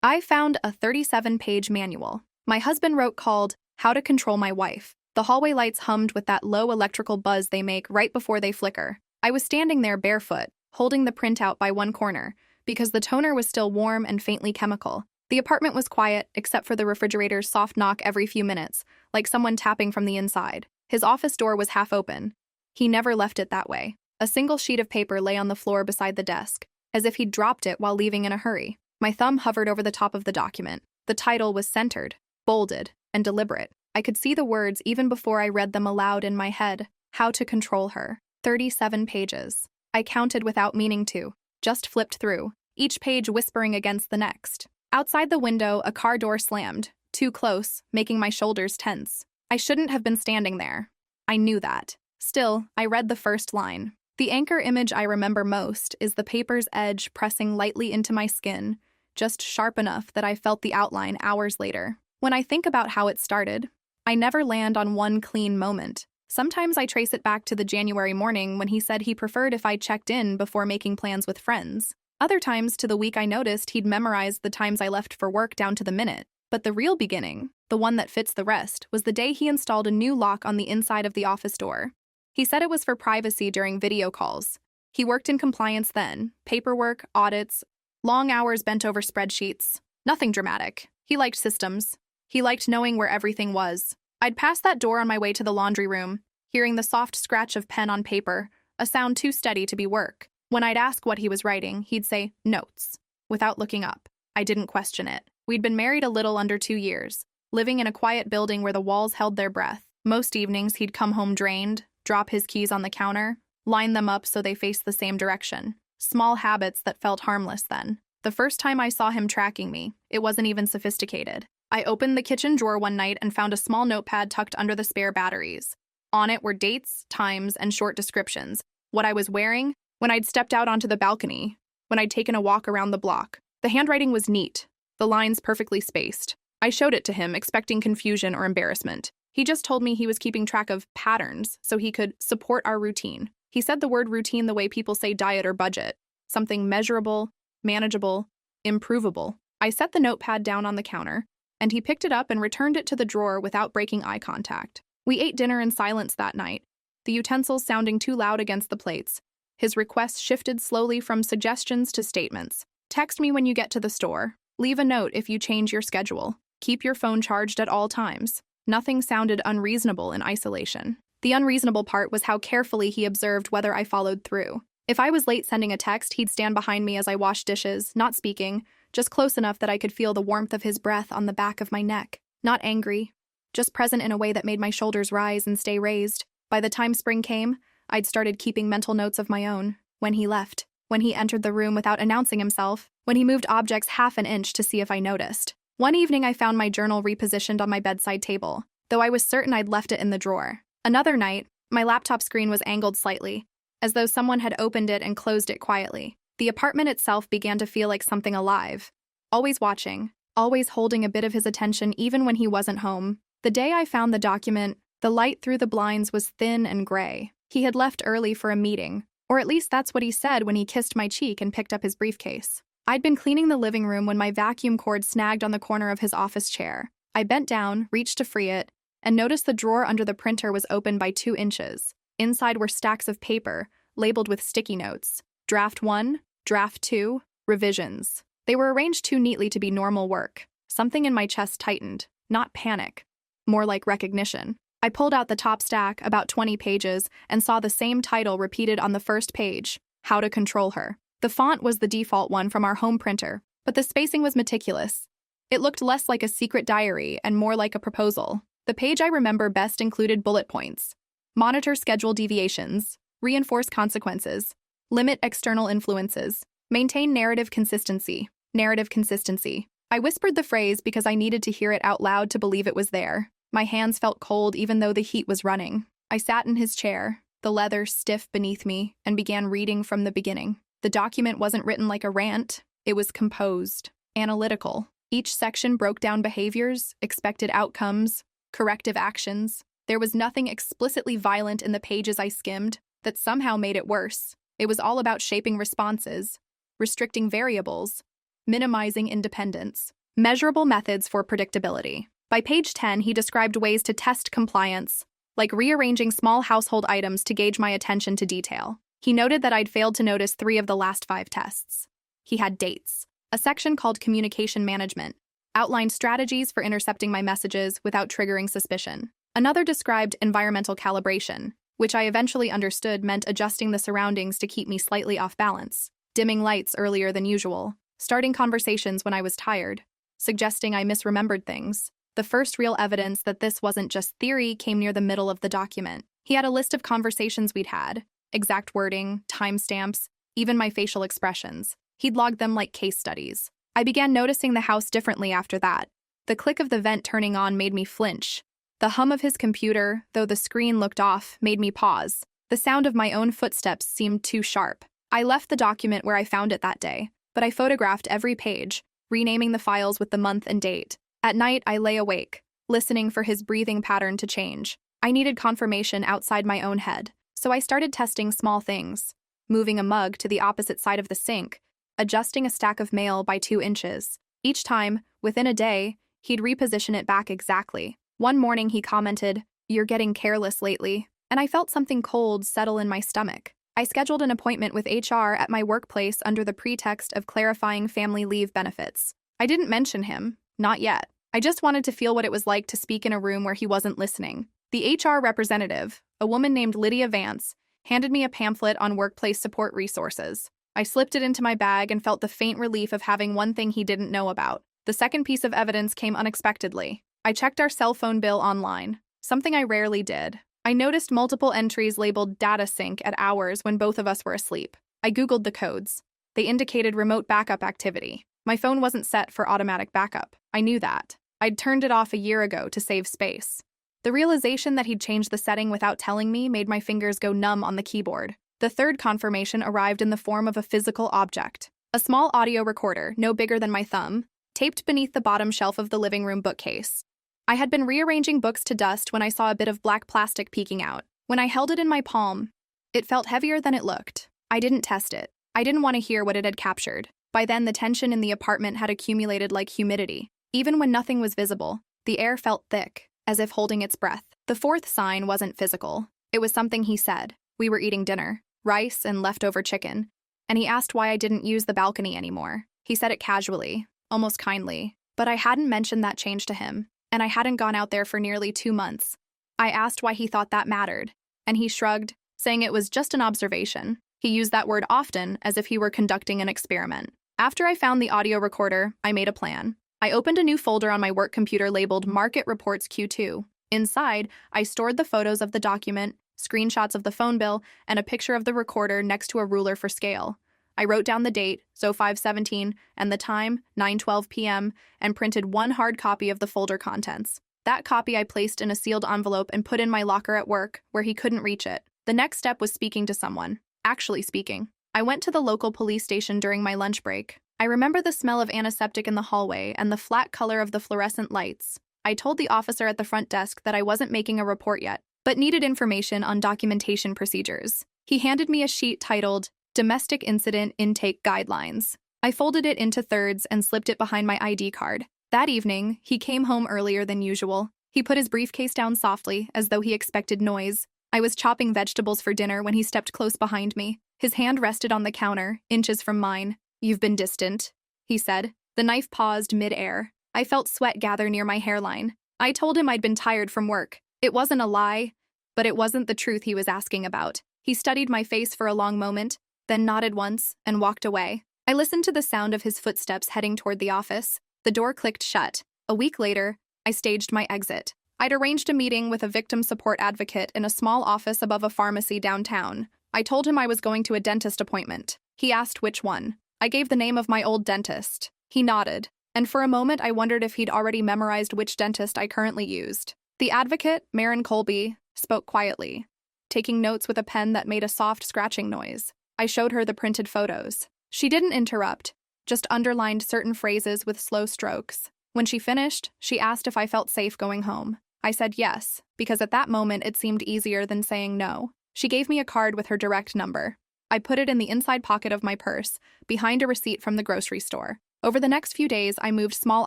I found a 37-page manual my husband wrote called How to Control My Wife. The hallway lights hummed with that low electrical buzz they make right before they flicker. I was standing there barefoot, holding the printout by one corner, because the toner was still warm and faintly chemical. The apartment was quiet, except for the refrigerator's soft knock every few minutes, like someone tapping from the inside. His office door was half open. He never left it that way. A single sheet of paper lay on the floor beside the desk, as if he'd dropped it while leaving in a hurry. My thumb hovered over the top of the document. The title was centered, bolded, and deliberate. I could see the words even before I read them aloud in my head. How to Control Her. 37 pages. I counted without meaning to, just flipped through, each page whispering against the next. Outside the window, a car door slammed, too close, making my shoulders tense. I shouldn't have been standing there. I knew that. Still, I read the first line. The anchor image I remember most is the paper's edge pressing lightly into my skin, just sharp enough that I felt the outline hours later. When I think about how it started, I never land on one clean moment. Sometimes I trace it back to the January morning when he said he preferred if I checked in before making plans with friends. Other times to the week I noticed he'd memorized the times I left for work down to the minute. But the real beginning, the one that fits the rest, was the day he installed a new lock on the inside of the office door. He said it was for privacy during video calls. He worked in compliance then, paperwork, audits, long hours bent over spreadsheets. Nothing dramatic. He liked systems. He liked knowing where everything was. I'd pass that door on my way to the laundry room, hearing the soft scratch of pen on paper, a sound too steady to be work. When I'd ask what he was writing, he'd say, "Notes," without looking up. I didn't question it. We'd been married a little under 2 years, living in a quiet building where the walls held their breath. Most evenings he'd come home drained, drop his keys on the counter, line them up so they faced the same direction. Small habits that felt harmless then. The first time I saw him tracking me, it wasn't even sophisticated. I opened the kitchen drawer one night and found a small notepad tucked under the spare batteries. On it were dates, times, and short descriptions. What I was wearing, when I'd stepped out onto the balcony, when I'd taken a walk around the block. The handwriting was neat, the lines perfectly spaced. I showed it to him, expecting confusion or embarrassment. He just told me he was keeping track of patterns so he could support our routine. He said the word routine the way people say diet or budget, something measurable, manageable, improvable. I set the notepad down on the counter, and he picked it up and returned it to the drawer without breaking eye contact. We ate dinner in silence that night, the utensils sounding too loud against the plates. His requests shifted slowly from suggestions to statements. Text me when you get to the store. Leave a note if you change your schedule. Keep your phone charged at all times. Nothing sounded unreasonable in isolation. The unreasonable part was how carefully he observed whether I followed through. If I was late sending a text, he'd stand behind me as I washed dishes, not speaking, just close enough that I could feel the warmth of his breath on the back of my neck. Not angry, just present in a way that made my shoulders rise and stay raised. By the time spring came, I'd started keeping mental notes of my own. When he left, when he entered the room without announcing himself, when he moved objects half an inch to see if I noticed. One evening I found my journal repositioned on my bedside table, though I was certain I'd left it in the drawer. Another night, my laptop screen was angled slightly, as though someone had opened it and closed it quietly. The apartment itself began to feel like something alive, always watching, always holding a bit of his attention even when he wasn't home. The day I found the document, the light through the blinds was thin and gray. He had left early for a meeting, or at least that's what he said when he kissed my cheek and picked up his briefcase. I'd been cleaning the living room when my vacuum cord snagged on the corner of his office chair. I bent down, reached to free it, and noticed the drawer under the printer was open by 2 inches. Inside were stacks of paper, labeled with sticky notes. Draft 1, Draft 2, Revisions. They were arranged too neatly to be normal work. Something in my chest tightened, not panic, more like recognition. I pulled out the top stack, about 20 pages, and saw the same title repeated on the first page, How to Control Her. The font was the default one from our home printer, but the spacing was meticulous. It looked less like a secret diary and more like a proposal. The page I remember best included bullet points. Monitor schedule deviations, reinforce consequences, limit external influences, maintain narrative consistency. Narrative consistency. I whispered the phrase because I needed to hear it out loud to believe it was there. My hands felt cold even though the heat was running. I sat in his chair, the leather stiff beneath me, and began reading from the beginning. The document wasn't written like a rant. It was composed, analytical. Each section broke down behaviors, expected outcomes, corrective actions. There was nothing explicitly violent in the pages I skimmed that somehow made it worse. It was all about shaping responses, restricting variables, minimizing independence. Measurable methods for predictability. By page 10, he described ways to test compliance, like rearranging small household items to gauge my attention to detail. He noted that I'd failed to notice 3 of the last 5 tests. He had dates. A section called Communication Management outlined strategies for intercepting my messages without triggering suspicion. Another described environmental calibration, which I eventually understood meant adjusting the surroundings to keep me slightly off balance, dimming lights earlier than usual, starting conversations when I was tired, suggesting I misremembered things. The first real evidence that this wasn't just theory came near the middle of the document. He had a list of conversations we'd had, exact wording, timestamps, even my facial expressions. He'd logged them like case studies. I began noticing the house differently after that. The click of the vent turning on made me flinch. The hum of his computer, though the screen looked off, made me pause. The sound of my own footsteps seemed too sharp. I left the document where I found it that day, but I photographed every page, renaming the files with the month and date. At night, I lay awake, listening for his breathing pattern to change. I needed confirmation outside my own head, so I started testing small things, moving a mug to the opposite side of the sink, adjusting a stack of mail by 2 inches. Each time, within a day, he'd reposition it back exactly. One morning he commented, "You're getting careless lately," and I felt something cold settle in my stomach. I scheduled an appointment with HR at my workplace under the pretext of clarifying family leave benefits. I didn't mention him, not yet. I just wanted to feel what it was like to speak in a room where he wasn't listening. The HR representative, a woman named Lydia Vance, handed me a pamphlet on workplace support resources. I slipped it into my bag and felt the faint relief of having one thing he didn't know about. The second piece of evidence came unexpectedly. I checked our cell phone bill online, something I rarely did. I noticed multiple entries labeled data sync at hours when both of us were asleep. I Googled the codes. They indicated remote backup activity. My phone wasn't set for automatic backup. I knew that. I'd turned it off a year ago to save space. The realization that he'd changed the setting without telling me made my fingers go numb on the keyboard. The third confirmation arrived in the form of a physical object. A small audio recorder, no bigger than my thumb, taped beneath the bottom shelf of the living room bookcase. I had been rearranging books to dust when I saw a bit of black plastic peeking out. When I held it in my palm, it felt heavier than it looked. I didn't test it. I didn't want to hear what it had captured. By then, the tension in the apartment had accumulated like humidity. Even when nothing was visible, the air felt thick, as if holding its breath. The fourth sign wasn't physical. It was something he said. We were eating dinner, rice and leftover chicken, and he asked why I didn't use the balcony anymore. He said it casually, almost kindly, but I hadn't mentioned that change to him, and I hadn't gone out there for nearly 2 months. I asked why he thought that mattered, and he shrugged, saying it was just an observation. He used that word often, as if he were conducting an experiment. After I found the audio recorder, I made a plan. I opened a new folder on my work computer labeled Market Reports Q2. Inside, I stored the photos of the document, screenshots of the phone bill, and a picture of the recorder next to a ruler for scale. I wrote down the date, so 5/17, and the time, 9:12 p.m., and printed one hard copy of the folder contents. That copy I placed in a sealed envelope and put in my locker at work, where he couldn't reach it. The next step was speaking to someone. Actually speaking. I went to the local police station during my lunch break. I remember the smell of antiseptic in the hallway and the flat color of the fluorescent lights. I told the officer at the front desk that I wasn't making a report yet, but needed information on documentation procedures. He handed me a sheet titled Domestic Incident Intake Guidelines. I folded it into thirds and slipped it behind my ID card. That evening, he came home earlier than usual. He put his briefcase down softly, as though he expected noise. I was chopping vegetables for dinner when he stepped close behind me. His hand rested on the counter, inches from mine. "You've been distant," he said. The knife paused mid-air. I felt sweat gather near my hairline. I told him I'd been tired from work. It wasn't a lie, but it wasn't the truth he was asking about. He studied my face for a long moment, then nodded once and walked away. I listened to the sound of his footsteps heading toward the office. The door clicked shut. A week later, I staged my exit. I'd arranged a meeting with a victim support advocate in a small office above a pharmacy downtown. I told him I was going to a dentist appointment. He asked which one. I gave the name of my old dentist. He nodded, and for a moment I wondered if he'd already memorized which dentist I currently used. The advocate, Marin Colby, spoke quietly, taking notes with a pen that made a soft scratching noise. I showed her the printed photos. She didn't interrupt, just underlined certain phrases with slow strokes. When she finished, she asked if I felt safe going home. I said yes, because at that moment it seemed easier than saying no. She gave me a card with her direct number. I put it in the inside pocket of my purse, behind a receipt from the grocery store. Over the next few days, I moved small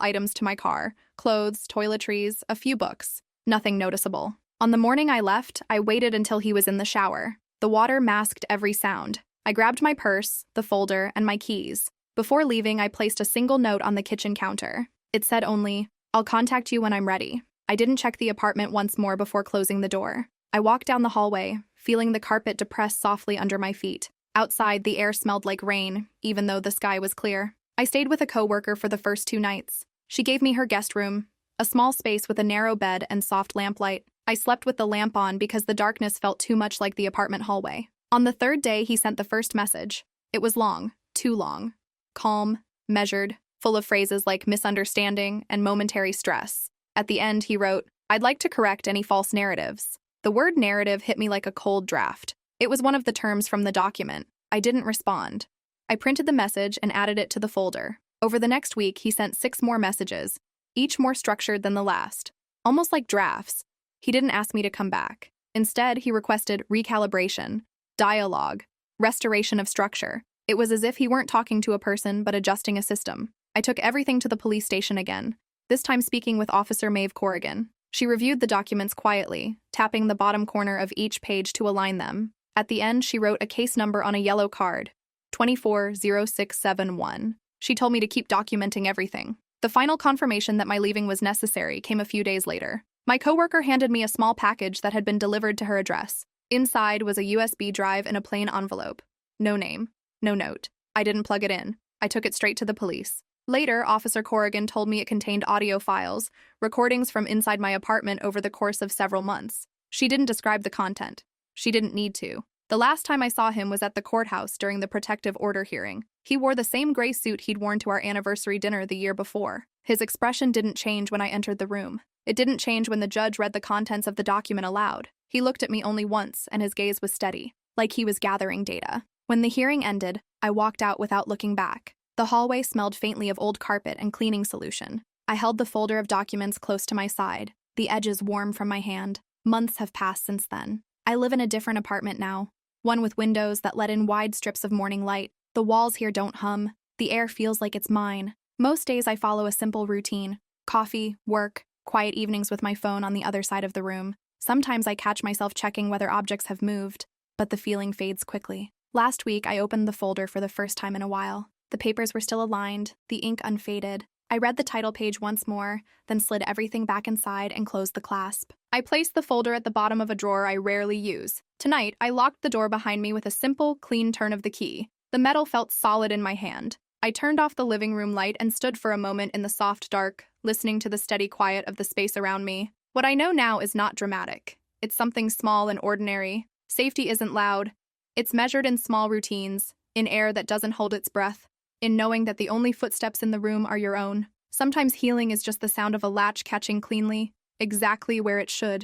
items to my car: clothes, toiletries, a few books. Nothing noticeable. On the morning I left, I waited until he was in the shower. The water masked every sound. I grabbed my purse, the folder, and my keys. Before leaving, I placed a single note on the kitchen counter. It said only, "I'll contact you when I'm ready." I didn't check the apartment once more before closing the door. I walked down the hallway, feeling the carpet depress softly under my feet. Outside, the air smelled like rain, even though the sky was clear. I stayed with a coworker for the first 2 nights. She gave me her guest room, a small space with a narrow bed and soft lamplight. I slept with the lamp on because the darkness felt too much like the apartment hallway. On the 3rd day, he sent the first message. It was long, too long. Calm, measured, full of phrases like misunderstanding and momentary stress. At the end, he wrote, "I'd like to correct any false narratives." The word narrative hit me like a cold draft. It was one of the terms from the document. I didn't respond. I printed the message and added it to the folder. Over the next week, he sent 6 more messages, each more structured than the last, almost like drafts. He didn't ask me to come back. Instead, he requested recalibration, dialogue, restoration of structure. It was as if he weren't talking to a person but adjusting a system. I took everything to the police station again, this time speaking with Officer Maeve Corrigan. She reviewed the documents quietly, tapping the bottom corner of each page to align them. At the end, she wrote a case number on a yellow card, 240671. She told me to keep documenting everything. The final confirmation that my leaving was necessary came a few days later. My coworker handed me a small package that had been delivered to her address. Inside was a USB drive in a plain envelope. No name, no note. I didn't plug it in. I took it straight to the police. Later, Officer Corrigan told me it contained audio files, recordings from inside my apartment over the course of several months. She didn't describe the content. She didn't need to. The last time I saw him was at the courthouse during the protective order hearing. He wore the same gray suit he'd worn to our anniversary dinner the year before. His expression didn't change when I entered the room. It didn't change when the judge read the contents of the document aloud. He looked at me only once, and his gaze was steady, like he was gathering data. When the hearing ended, I walked out without looking back. The hallway smelled faintly of old carpet and cleaning solution. I held the folder of documents close to my side, the edges warm from my hand. Months have passed since then. I live in a different apartment now, one with windows that let in wide strips of morning light. The walls here don't hum. The air feels like it's mine. Most days I follow a simple routine: coffee, work, quiet evenings with my phone on the other side of the room. Sometimes I catch myself checking whether objects have moved, but the feeling fades quickly. Last week, I opened the folder for the first time in a while. The papers were still aligned, the ink unfaded. I read the title page once more, then slid everything back inside and closed the clasp. I placed the folder at the bottom of a drawer I rarely use. Tonight, I locked the door behind me with a simple, clean turn of the key. The metal felt solid in my hand. I turned off the living room light and stood for a moment in the soft dark, listening to the steady quiet of the space around me. What I know now is not dramatic. It's something small and ordinary. Safety isn't loud. It's measured in small routines, in air that doesn't hold its breath, in knowing that the only footsteps in the room are your own. Sometimes healing is just the sound of a latch catching cleanly, exactly where it should.